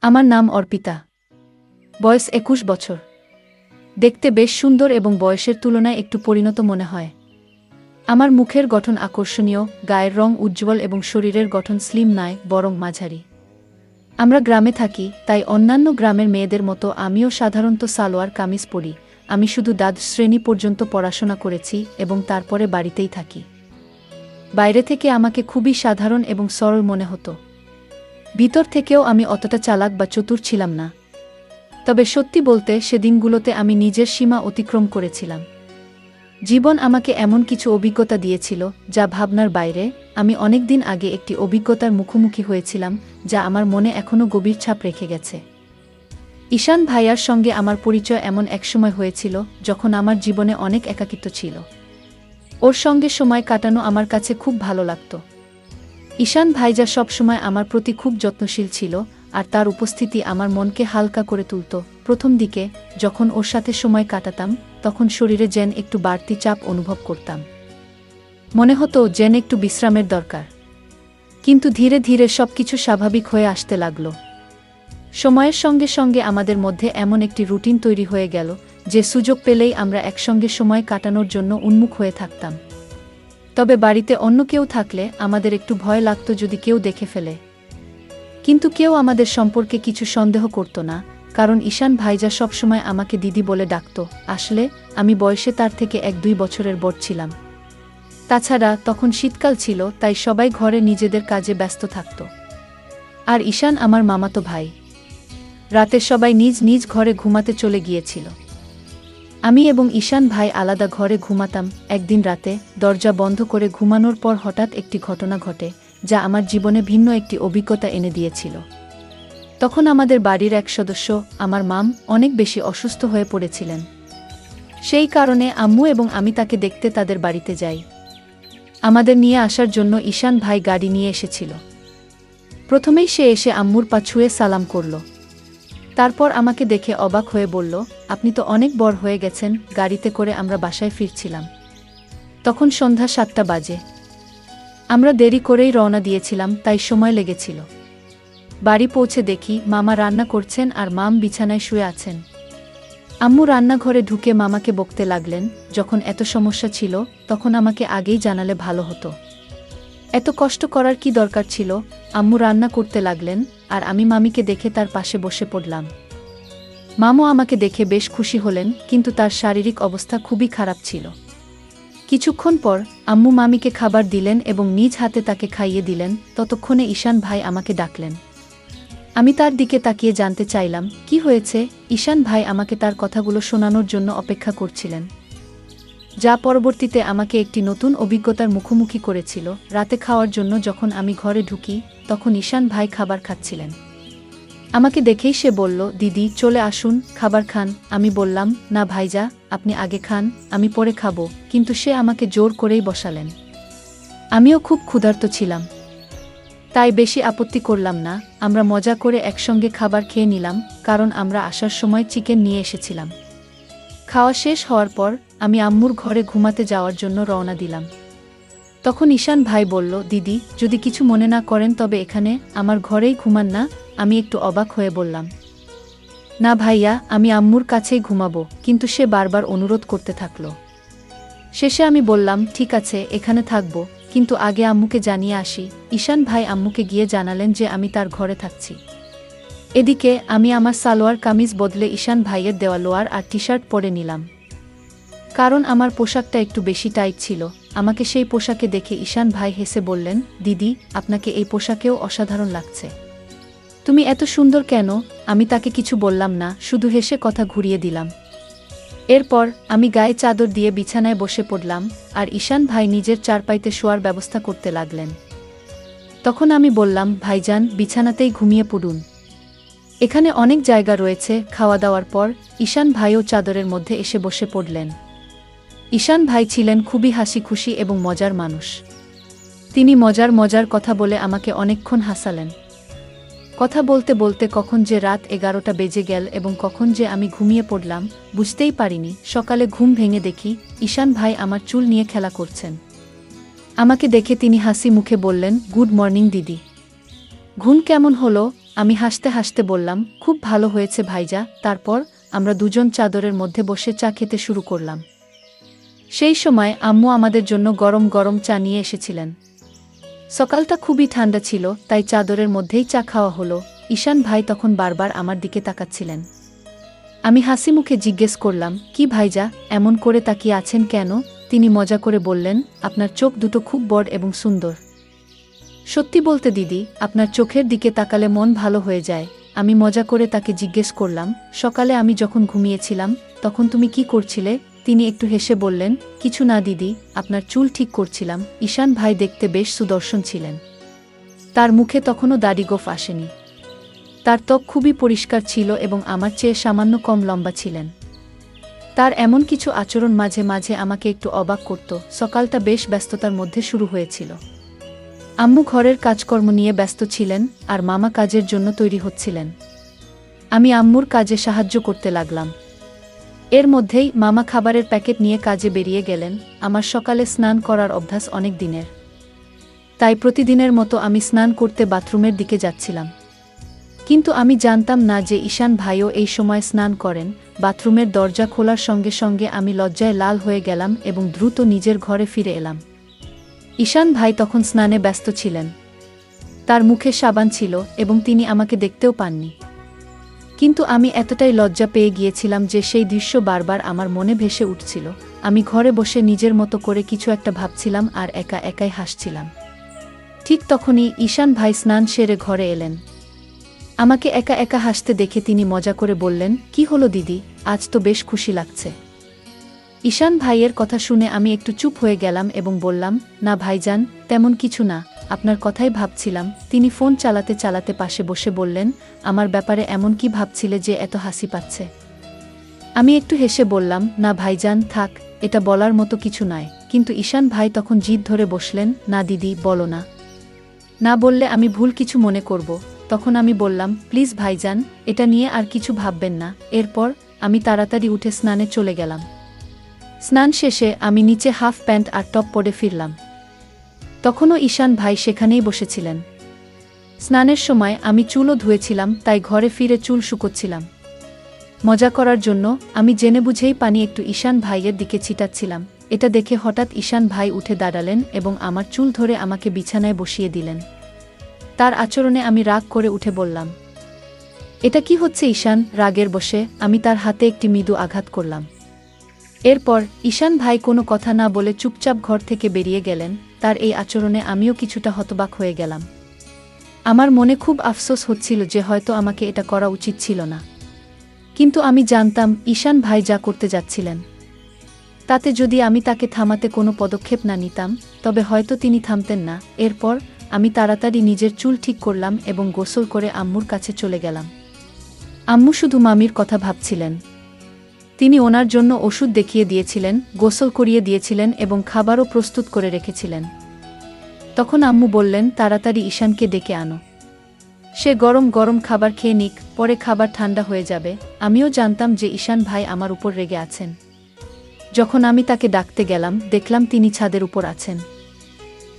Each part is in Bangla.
আমার নাম অর্পিতা। বয়স ২১ বছর। দেখতে বেশ সুন্দর এবং বয়সের তুলনায় একটু পরিণত মনে হয়। আমার মুখের গঠন আকর্ষণীয়, গায়ের রং উজ্জ্বল এবং শরীরের গঠন স্লিম নয়, বরং মাঝারি। আমরা গ্রামে থাকি, তাই অন্যান্য গ্রামের মেয়েদের মতো আমিও সাধারণত সালোয়ার কামিজ পরি। আমি শুধু দ্বাদশ শ্রেণী পর্যন্ত পড়াশোনা করেছি এবং তারপরে বাড়িতেই থাকি। বাইরে থেকে আমাকে খুবই সাধারণ এবং সরল মনে হতো। ভিতর থেকেও আমি অতটা চালাক বা চতুর ছিলাম না। তবে সত্যি বলতে সেদিনগুলোতে আমি নিজের সীমা অতিক্রম করেছিলাম। জীবন আমাকে এমন কিছু অভিজ্ঞতা দিয়েছিল যা ভাবনার বাইরে। আমি অনেক দিন আগে একটি অভিজ্ঞতার মুখোমুখি হয়েছিলাম যা আমার মনে এখনও গভীর ছাপ রেখে গেছে। ঈশান ভাইয়ার সঙ্গে আমার পরিচয় এমন এক সময় হয়েছিল যখন আমার জীবনে অনেক একাকিত্ব ছিল। ওর সঙ্গে সময় কাটানো আমার কাছে খুব ভালো লাগত। ঈশান ভাইজা সবসময় আমার প্রতি খুব যত্নশীল ছিল, আর তার উপস্থিতি আমার মনকে হালকা করে তুলত। প্রথম দিকে যখন ওর সাথে সময় কাটাতাম তখন শরীরে যেন একটু বাড়তি চাপ অনুভব করতাম। মনে হতো যেন একটু বিশ্রামের দরকার। কিন্তু ধীরে ধীরে সবকিছু স্বাভাবিক হয়ে আসতে লাগল। সময়ের সঙ্গে সঙ্গে আমাদের মধ্যে এমন একটি রুটিন তৈরি হয়ে গেল যে সুযোগ পেলেই আমরা একসঙ্গে সময় কাটানোর জন্য উন্মুখ হয়ে থাকতাম। তবে বাড়িতে অন্য কেউ থাকলে আমাদের একটু ভয় লাগত যদি কেউ দেখে ফেলে। কিন্তু কেউ আমাদের সম্পর্কে কিছু সন্দেহ করত না, কারণ ঈশান ভাইজা সবসময় আমাকে দিদি বলে ডাকত। আসলে আমি বয়সে তার থেকে ১-২ বছরের বড় ছিলাম। তাছাড়া তখন শীতকাল ছিল, তাই সবাই ঘরে নিজেদের কাজে ব্যস্ত থাকত। আর ঈশান আমার মামাতো ভাই। রাতে সবাই নিজ নিজ ঘরে ঘুমাতে চলে গিয়েছিল। আমি এবং ঈশান ভাই আলাদা ঘরে ঘুমাতাম। একদিন রাতে দরজা বন্ধ করে ঘুমানোর পর হঠাৎ একটি ঘটনা ঘটে যা আমার জীবনে ভিন্ন একটি অভিজ্ঞতা এনে দিয়েছিল। তখন আমাদের বাড়ির এক সদস্য, আমার মাম, অনেক বেশি অসুস্থ হয়ে পড়েছিলেন। সেই কারণে আম্মু এবং আমি তাকে দেখতে তাদের বাড়িতে যাই। আমাদের নিয়ে আসার জন্য ঈশান ভাই গাড়ি নিয়ে এসেছিল। প্রথমেই সে এসে আম্মুর পা ছুঁয়ে সালাম করল। তারপর আমাকে দেখে অবাক হয়ে বলল, আপনি তো অনেক বড় হয়ে গেছেন। গাড়িতে করে আমরা বাসায় ফিরছিলাম। তখন সন্ধ্যা ৭টা বাজে। আমরা দেরি করেই রওনা দিয়েছিলাম, তাই সময় লেগেছিল। বাড়ি পৌঁছে দেখি মামা রান্না করছেন আর মাম বিছানায় শুয়ে আছেন। আম্মু রান্নাঘরে ঢুকে মামাকে বকতে লাগলেন, যখন এত সমস্যা ছিল তখন আমাকে আগেই জানালে ভালো হতো। এত কষ্ট করার কি দরকার ছিল? আম্মু রান্না করতে লাগলেন আর আমি মামিকে দেখে তার পাশে বসে পড়লাম। মামু আমাকে দেখে বেশ খুশি হলেন, কিন্তু তার শারীরিক অবস্থা খুবই খারাপ ছিল। কিছুক্ষণ পর আম্মু মামিকে খাবার দিলেন এবং নিজ হাতে তাকে খাইয়ে দিলেন। ততক্ষণে ঈশান ভাই আমাকে ডাকলেন। আমি তার দিকে তাকিয়ে জানতে চাইলাম কি হয়েছে। ঈশান ভাই আমাকে তার কথাগুলো শোনানোর জন্য অপেক্ষা করছিলেন, যা পরবর্তীতে আমাকে একটি নতুন অভিজ্ঞতার মুখোমুখি করেছিল। রাতে খাওয়ার জন্য যখন আমি ঘরে ঢুকি তখন ঈশান ভাই খাবার খাচ্ছিলেন। আমাকে দেখেই সে বলল, দিদি চলে আসুন, খাবার খান। আমি বললাম, না ভাইজা, আপনি আগে খান, আমি পরে খাবো। কিন্তু সে আমাকে জোর করেই বসালেন। আমিও খুব ক্ষুধার্ত ছিলাম, তাই বেশি আপত্তি করলাম না। আমরা মজা করে একসঙ্গে খাবার খেয়ে নিলাম, কারণ আমরা আসার সময় চিকেন নিয়ে এসেছিলাম। খাওয়া শেষ হওয়ার পর আমি আম্মুর ঘরে ঘুমাতে যাওয়ার জন্য রওনা দিলাম। তখন ঈশান ভাই বলল, দিদি যদি কিছু মনে না করেন তবে এখানে আমার ঘরেই ঘুমান না। আমি একটু অবাক হয়ে বললাম, না ভাইয়া, আমি আম্মুর কাছেই ঘুমাবো। কিন্তু সে বারবার অনুরোধ করতে থাকল। শেষে আমি বললাম, ঠিক আছে, এখানে থাকবো, কিন্তু আগে আম্মুকে জানিয়ে আসি। ঈশান ভাই আম্মুকে গিয়ে জানালেন যে আমি তার ঘরে থাকছি। এদিকে আমি আমার সালোয়ার কামিজ বদলে ঈশান ভাইয়ের দেওয়া লোয়ার আর টি শার্ট পরে নিলাম, কারণ আমার পোশাকটা একটু বেশি টাইট ছিল। আমাকে সেই পোশাকে দেখে ঈশান ভাই হেসে বললেন, দিদি আপনাকে এই পোশাকেও অসাধারণ লাগছে। তুমি এত সুন্দর কেন? আমি তাকে কিছু বললাম না, শুধু হেসে কথা ঘুরিয়ে দিলাম। এরপর আমি গায়ে চাদর দিয়ে বিছানায় বসে পড়লাম আর ঈশান ভাই নিজের চারপাইতে শোয়ার ব্যবস্থা করতে লাগলেন। তখন আমি বললাম, ভাইজান বিছানাতেই ঘুমিয়ে পড়ুন, এখানে অনেক জায়গা রয়েছে। খাওয়া দাওয়ার পর ঈশান ভাইও চাদরের মধ্যে এসে বসে পড়লেন। ঈশান ভাই ছিলেন খুবই হাসি খুশি এবং মজার মানুষ। তিনি মজার মজার কথা বলে আমাকে অনেকক্ষণ হাসালেন। কথা বলতে বলতে কখন যে রাত 11টা বেজে গেল এবং কখন যে আমি ঘুমিয়ে পড়লাম বুঝতেই পারিনি। সকালে ঘুম ভেঙে দেখি ঈশান ভাই আমার চুল নিয়ে খেলা করছেন। আমাকে দেখে তিনি হাসি মুখে বললেন, গুড মর্নিং দিদি, ঘুম কেমন হলো? আমি হাসতে হাসতে বললাম, খুব ভালো হয়েছে ভাইজা। তারপর আমরা দুজন চাদরের মধ্যে বসে চা খেতে শুরু করলাম। সেই সময় আম্মু আমাদের জন্য গরম গরম চা নিয়ে এসেছিলেন। সকালটা খুবই ঠান্ডা ছিল, তাই চাদরের মধ্যেই চা খাওয়া হলো। ঈশান ভাই তখন বারবার আমার দিকে তাকাচ্ছিলেন। আমি হাসি মুখে জিজ্ঞেস করলাম, কি ভাইজা, এমন করে তাকিয়ে আছেন কেন? তিনি মজা করে বললেন, আপনার চোখ দুটো খুব বড় এবং সুন্দর। সত্যি বলতে দিদি, আপনার চোখের দিকে তাকালে মন ভালো হয়ে যায়। আমি মজা করে তাকে জিজ্ঞেস করলাম, সকালে আমি যখন ঘুমিয়েছিলাম তখন তুমি কি করছিলে? তিনি একটু হেসে বললেন, কিছু না দিদি, আপনার চুল ঠিক করছিলাম। ঈশান ভাই দেখতে বেশ সুদর্শন ছিলেন। তার মুখে তখনও দাড়ি গোঁফ আসেনি। তার ত্বক খুবই পরিষ্কার ছিল এবং আমার চেয়ে সামান্য কম লম্বা ছিলেন। তার এমন কিছু আচরণ মাঝে মাঝে আমাকে একটু অবাক করত। সকালটা বেশ ব্যস্ততার মধ্যে শুরু হয়েছিল। আম্মু ঘরের কাজকর্ম নিয়ে ব্যস্ত ছিলেন আর মামা কাজের জন্য তৈরি হচ্ছিলেন। আমি আম্মুর কাজে সাহায্য করতে লাগলাম। এর মধ্যেই মামা খাবারের প্যাকেট নিয়ে কাজে বেরিয়ে গেলেন। আমার সকালে স্নান করার অভ্যাস অনেক দিনের, তাই প্রতিদিনের মতো আমি স্নান করতে বাথরুমের দিকে যাচ্ছিলাম। কিন্তু আমি জানতাম না যে ঈশান ভাইও এই সময় স্নান করেন। বাথরুমের দরজা খোলার সঙ্গে সঙ্গে আমি লজ্জায় লাল হয়ে গেলাম এবং দ্রুত নিজের ঘরে ফিরে এলাম। ঈশান ভাই তখন স্নানে ব্যস্ত ছিলেন। তার মুখে সাবান ছিল এবং তিনি আমাকে দেখতেও পাননি। কিন্তু আমি এতটাই লজ্জা পেয়ে গিয়েছিলাম যে সেই দৃশ্য বারবার আমার মনে ভেসে উঠছিল। আমি ঘরে বসে নিজের মতো করে কিছু একটা ভাবছিলাম আর একা একাই হাসছিলাম। ঠিক তখনই ঈশান ভাই স্নান সেরে ঘরে এলেন। আমাকে একা একা হাসতে দেখে তিনি মজা করে বললেন, কি হলো দিদি, আজ তো বেশ খুশি লাগছে। ঈশান ভাইয়ের কথা শুনে আমি একটু চুপ হয়ে গেলাম এবং বললাম, না ভাইজান, তেমন কিছু না, আপনার কথাই ভাবছিলাম। তিনি ফোন চালাতে চালাতে পাশে বসে বললেন, আমার ব্যাপারে এমন কি ভাবছিলে যে এত হাসি পাচ্ছে? আমি একটু হেসে বললাম, না ভাইজান, থাক, এটা বলার মতো কিছু নয়। কিন্তু ঈশান ভাই তখন জিদ ধরে বসলেন, না দিদি, বলো না। না বললে আমি ভুল কিছু মনে করব। তখন আমি বললাম, প্লিজ ভাইজান, এটা নিয়ে আর কিছু ভাববেন না। এরপর আমি তাড়াতাড়ি উঠে স্নানে চলে গেলাম। স্নান শেষে আমি নিচে হাফ প্যান্ট আর টপ পরে ফিরলাম। তখনও ঈশান ভাই সেখানেই বসেছিলেন। স্নানের সময় আমি চুলও ধুয়েছিলাম, তাই ঘরে ফিরে চুল শুকোচ্ছিলাম। মজা করার জন্য আমি জেনে বুঝেই পানি একটু ঈশান ভাইয়ের দিকে ছিটাচ্ছিলাম। এটা দেখে হঠাৎ ঈশান ভাই উঠে দাঁড়ালেন এবং আমার চুল ধরে আমাকে বিছানায় বসিয়ে দিলেন। তার আচরণে আমি রাগ করে উঠে বললাম, এটা কি হচ্ছে ঈশান? রাগের বশে আমি তার হাতে একটি মৃদু আঘাত করলাম। এরপর ঈশান ভাই কোনো কথা না বলে চুপচাপ ঘর থেকে বেরিয়ে গেলেন। তার এই আচরণে আমিও কিছুটা হতবাক হয়ে গেলাম। আমার মনে খুব আফসোস হচ্ছিল যে হয়তো আমাকে এটা করা উচিত ছিল না। কিন্তু আমি জানতাম ঈশান ভাই যা করতে যাচ্ছিলেন তাতে যদি আমি তাকে থামাতে কোনো পদক্ষেপ না নিতাম, তবে হয়তো তিনি থামতেন না। এরপর আমি তাড়াতাড়ি নিজের চুল ঠিক করলাম এবং গোসল করে আম্মুর কাছে চলে গেলাম। আম্মু শুধু মামির কথা ভাবছিলেন। তিনি ওনার জন্য ওষুধ দেখিয়ে দিয়েছিলেন, গোসল করিয়ে দিয়েছিলেন এবং খাবারও প্রস্তুত করে রেখেছিলেন। তখন আম্মু বললেন, তাড়াতাড়ি ঈশানকে ডেকে আনো। সে গরম গরম খাবার খেয়ে নিক, পরে খাবার ঠান্ডা হয়ে যাবে। আমিও জানতাম যে ঈশান ভাই আমার উপর রেগে আছেন। যখন আমি তাকে ডাকতে গেলাম, দেখলাম তিনি ছাদের উপর আছেন।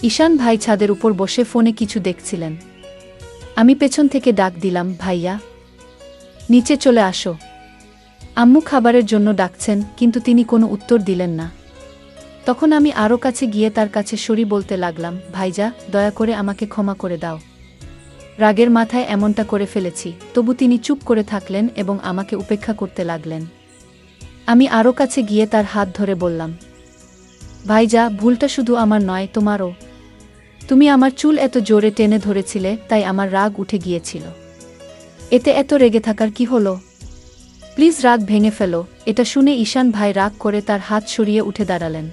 ঈশান ভাই ছাদের উপর বসে ফোনে কিছু দেখছিলেন। আমি পেছন থেকে ডাক দিলাম, ভাইয়া, নিচে চলে আসো। আম্মু খাবারের জন্য ডাকছেন, কিন্তু তিনি কোনো উত্তর দিলেন না। তখন আমি আরও কাছে গিয়ে তার কাছে সরি বলতে লাগলাম, ভাইজা, দয়া করে আমাকে ক্ষমা করে দাও। রাগের মাথায় এমনটা করে ফেলেছি। তবু তিনি চুপ করে থাকলেন এবং আমাকে উপেক্ষা করতে লাগলেন। আমি আরও কাছে গিয়ে তার হাত ধরে বললাম, ভাইজা, ভুলটা শুধু আমার নয়, তোমারও। তুমি আমার চুল এত জোরে টেনে ধরেছিলে, তাই আমার রাগ উঠে গিয়েছিল। এতে এত রেগে থাকার কি হলো? প্লিজ রাগ ভেঙে ফেলো। এটা শুনে ঈশান ভাই রাগ করে তার হাত সরিয়ে উঠে দাঁড়ালেন।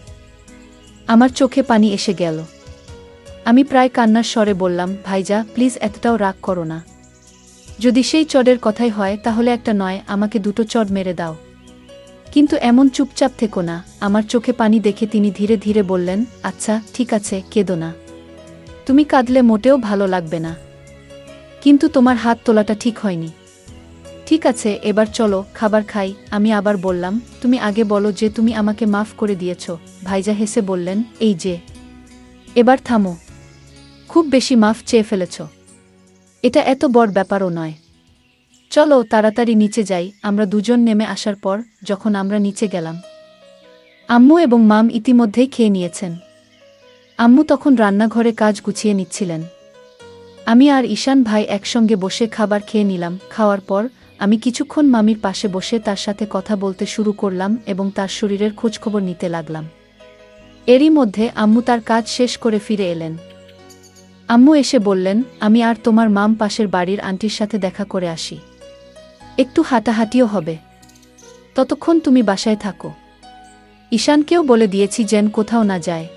আমার চোখে পানি এসে গেল। আমি প্রায় কান্নার স্বরে বললাম, ভাইজা, প্লিজ এতটাও রাগ করো না। যদি সেই চড়ের কথাই হয় তাহলে একটা নয়, আমাকে দুটো চড় মেরে দাও। কিন্তু এমন চুপচাপ থেকো না। আমার চোখে পানি দেখে তিনি ধীরে ধীরে বললেন, আচ্ছা ঠিক আছে, কেঁদো না। তুমি কাঁদলে মোটেও ভালো লাগবে না। কিন্তু তোমার হাত তোলাটা ঠিক হয়নি। ঠিক আছে, এবার চলো খাবার খাই। আমি আবার বললাম, তুমি আগে বলো যে তুমি আমাকে মাফ করে দিয়েছ। ভাইজা হেসে বললেন, এই যে, এবার থামো। খুব বেশি মাফ চেয়ে ফেলেছ। এটা এত বড় ব্যাপারও নয়। চলো তাড়াতাড়ি নিচে যাই। আমরা দুজন নেমে আসার পর যখন আমরা নিচে গেলাম, আম্মু এবং মাম ইতিমধ্যেই খেয়ে নিয়েছেন। আম্মু তখন রান্নাঘরে কাজ গুছিয়ে নিচ্ছিলেন। আমি আর ঈশান ভাই একসঙ্গে বসে খাবার খেয়ে নিলাম। খাওয়ার পর আমি কিছুক্ষণ মামির পাশে বসে তার সাথে কথা বলতে শুরু করলাম এবং তার শরীরের খোঁজখবর নিতে লাগলাম। এরই মধ্যে আম্মু তার কাজ শেষ করে ফিরে এলেন। আম্মু এসে বললেন, আমি আর তোমার মাম পাশের বাড়ির আন্টির সাথে দেখা করে আসি, একটু হাঁটাহাঁটিও হবে, ততক্ষণ তুমি বাসায় থাকো। ঈশানকেও বলে দিয়েছি যেন কোথাও না যায়,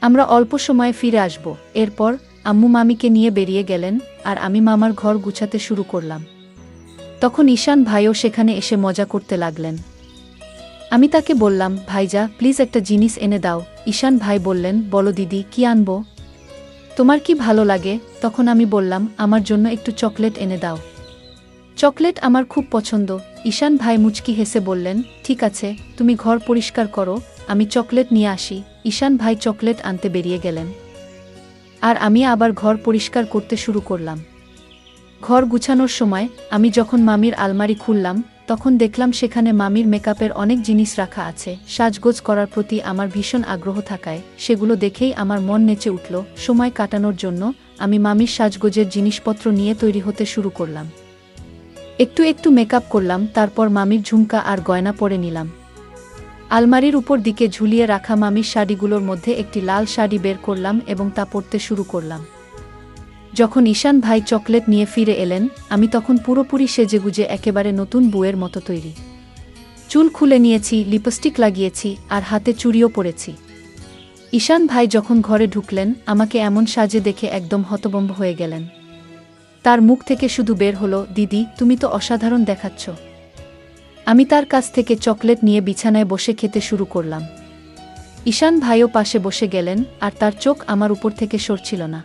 আমরা অল্প সময়ে ফিরে আসব। এরপর আম্মু মামিকে নিয়ে বেরিয়ে গেলেন আর আমি মামার ঘর গুছাতে শুরু করলাম। তখন ঈশান ভাইও সেখানে এসে মজা করতে লাগলেন। আমি তাকে বললাম, ভাইজা প্লিজ একটা জিনিস এনে দাও। ঈশান ভাই বললেন, বলো দিদি, কি আনবো? তোমার কি ভালো লাগে? তখন আমি বললাম, আমার জন্য একটু চকলেট এনে দাও, চকলেট আমার খুব পছন্দ। ঈশান ভাই মুচকি হেসে বললেন, ঠিক আছে, তুমি ঘর পরিষ্কার করো, আমি চকলেট নিয়ে আসি। ঈশান ভাই চকলেট আনতে বেরিয়ে গেলেন আর আমি আবার ঘর পরিষ্কার করতে শুরু করলাম। ঘর গুছানোর সময় আমি যখন মামির আলমারি খুললাম, তখন দেখলাম সেখানে মামির মেকআপের অনেক জিনিস রাখা আছে। সাজগোজ করার প্রতি আমার ভীষণ আগ্রহ থাকায় সেগুলো দেখেই আমার মন নেচে উঠল। সময় কাটানোর জন্য আমি মামির সাজগোজের জিনিসপত্র নিয়ে তৈরি হতে শুরু করলাম। একটু একটু মেকআপ করলাম, তারপর মামির ঝুমকা আর গয়না পরে নিলাম। আলমারির উপর দিকে ঝুলিয়ে রাখা মামির শাড়িগুলোর মধ্যে একটি লাল শাড়ি বের করলাম এবং তা পরতে শুরু করলাম। যখন ঈশান ভাই চকলেট নিয়ে ফিরে এলেন, আমি তখন পুরোপুরি সেজেগুজে একেবারে নতুন বউয়ের মতো তৈরি। চুল খুলে নিয়েছি, লিপস্টিক লাগিয়েছি আর হাতে চুড়িও পরেছি। ঈশান ভাই যখন ঘরে ঢুকলেন, আমাকে এমন সাজে দেখে একদম হতভম্ব হয়ে গেলেন। তার মুখ থেকে শুধু বের হলো, দিদি তুমি তো অসাধারণ দেখাচ্ছ। আমি তার কাছ থেকে চকলেট নিয়ে বিছানায় বসে খেতে শুরু করলাম। ঈশান ভাইও পাশে বসে গেলেন আর তার চোখ আমার উপর থেকে সরছিল না।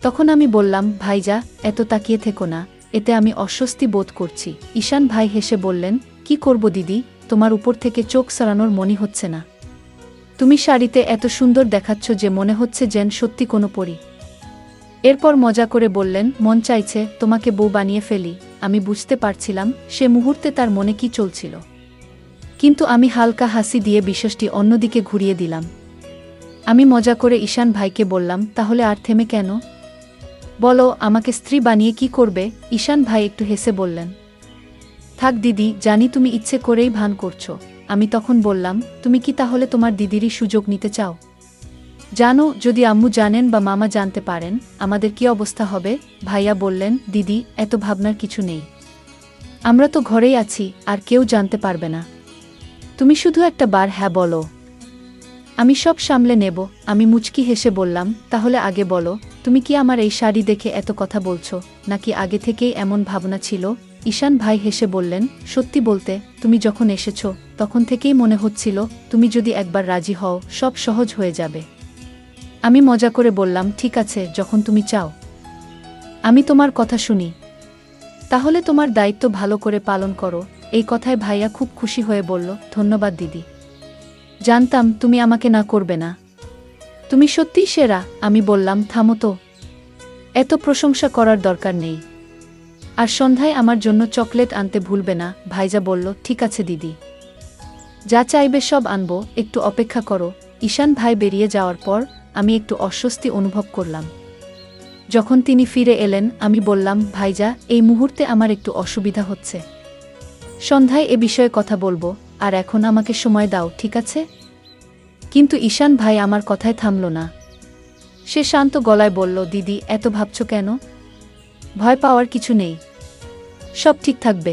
তখন আমি বললাম, ভাইজা এত তাকিয়ে থেকো না, এতে আমি অস্বস্তি বোধ করছি। ঈশান ভাই হেসে বললেন, কি করব দিদি, তোমার উপর থেকে চোখ সরানোর মনই হচ্ছে না। তুমি শাড়িতে এত সুন্দর দেখাচ্ছ যে মনে হচ্ছে যেন সত্যি কোনো পরী। এরপর মজা করে বললেন, মন চাইছে তোমাকে বউ বানিয়ে ফেলি। আমি বুঝতে পারছিলাম সে মুহূর্তে তার মনে কি চলছিল, কিন্তু আমি হালকা হাসি দিয়ে বিষয়টি অন্যদিকে ঘুরিয়ে দিলাম। আমি মজা করে ঈশান ভাইকে বললাম, তাহলে আর থেমে কেন? বলো, আমাকে স্ত্রী বানিয়ে কি করবে? ঈশান ভাই একটু হেসে বললেন, থাক দিদি, জানি তুমি ইচ্ছে করেই ভান করছো। আমি তখন বললাম, তুমি কি তাহলে তোমার দিদিরই সুযোগ নিতে চাও? জানো, যদি আম্মু জানেন বা মামা জানতে পারেন আমাদের কি অবস্থা হবে? ভাইয়া বললেন, দিদি এত ভাবনার কিছু নেই, আমরা তো ঘরেই আছি আর কেউ জানতে পারবে না। তুমি শুধু একটা বার হ্যাঁ বলো, আমি সব সামলে নেব। আমি মুচকি হেসে বললাম, তাহলে আগে বলো, তুমি কি আমার এই শাড়ি দেখে এত কথা বলছো, নাকি আগে থেকেই এমন ভাবনা ছিল? ঈশান ভাই হেসে বললেন, সত্যি বলতে তুমি যখন এসেছো তখন থেকেই মনে হচ্ছিল তুমি যদি একবার রাজি হও সব সহজ হয়ে যাবে। আমি মজা করে বললাম, ঠিক আছে, যখন তুমি চাও আমি তোমার কথা শুনি। তাহলে তোমার দায়িত্ব ভালো করে পালন করো। এই কথায় ভাইয়া খুব খুশি হয়ে বলল, ধন্যবাদ দিদি, জানতাম তুমি আমাকে না করবে না, তুমি সত্যিই সেরা। আমি বললাম, থামো তো, এত প্রশংসা করার দরকার নেই, আর সন্ধ্যায় আমার জন্য চকলেট আনতে ভুলবে না। ভাইজা বলল, ঠিক আছে দিদি, যা চাইবে সব আনবো, একটু অপেক্ষা করো। ঈশান ভাই বেরিয়ে যাওয়ার পর আমি একটু অস্বস্তি অনুভব করলাম। যখন তিনি ফিরে এলেন, আমি বললাম, ভাইজা এই মুহূর্তে আমার একটু অসুবিধা হচ্ছে, সন্ধ্যায় এ বিষয়ে কথা বলবো, আর এখন আমাকে সময় দাও, ঠিক আছে? কিন্তু ঈশান ভাই আমার কথায় থামল না। সে শান্ত গলায় বলল, দিদি এত ভাবছ কেন? ভয় পাওয়ার কিছু নেই, সব ঠিক থাকবে।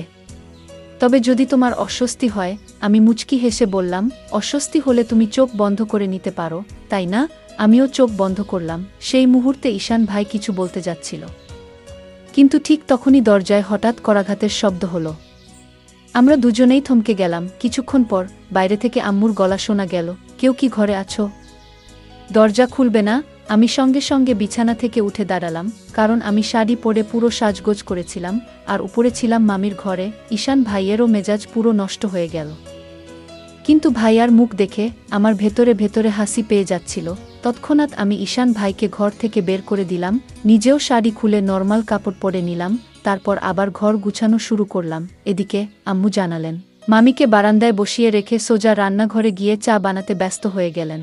তবে যদি তোমার অস্বস্তি হয়। আমি মুচকি হেসে বললাম, অস্বস্তি হলে তুমি চোখ বন্ধ করে নিতে পারো, তাই না? আমিও চোখ বন্ধ করলাম। সেই মুহূর্তে ঈশান ভাই কিছু বলতে যাচ্ছিল, কিন্তু ঠিক তখনই দরজায় হঠাৎ করাঘাতের শব্দ হলো। আমরা দুজনেই থমকে গেলাম। কিছুক্ষণ পর বাইরে থেকে আম্মুর গলা শোনা গেল, কেউ কি ঘরে আছো? দরজা খুলবে না? আমি সঙ্গে সঙ্গে বিছানা থেকে উঠে দাঁড়ালাম, কারণ আমি শাড়ি পরে পুরো সাজগোজ করেছিলাম আর উপরে ছিলাম মামির ঘরে। ঈশান ভাইয়েরও মেজাজ পুরো নষ্ট হয়ে গেল, কিন্তু ভাইয়ার মুখ দেখে আমার ভেতরে ভেতরে হাসি পেয়ে যাচ্ছিল। তৎক্ষণাৎ আমি ঈশান ভাইকে ঘর থেকে বের করে দিলাম, নিজেও শাড়ি খুলে নরমাল কাপড় পরে নিলাম, তারপর আবার ঘর গুছানো শুরু করলাম। এদিকে আম্মু জানালেন, মামিকে বারান্দায় বসিয়ে রেখে সোজা রান্নাঘরে গিয়ে চা বানাতে ব্যস্ত হয়ে গেলেন।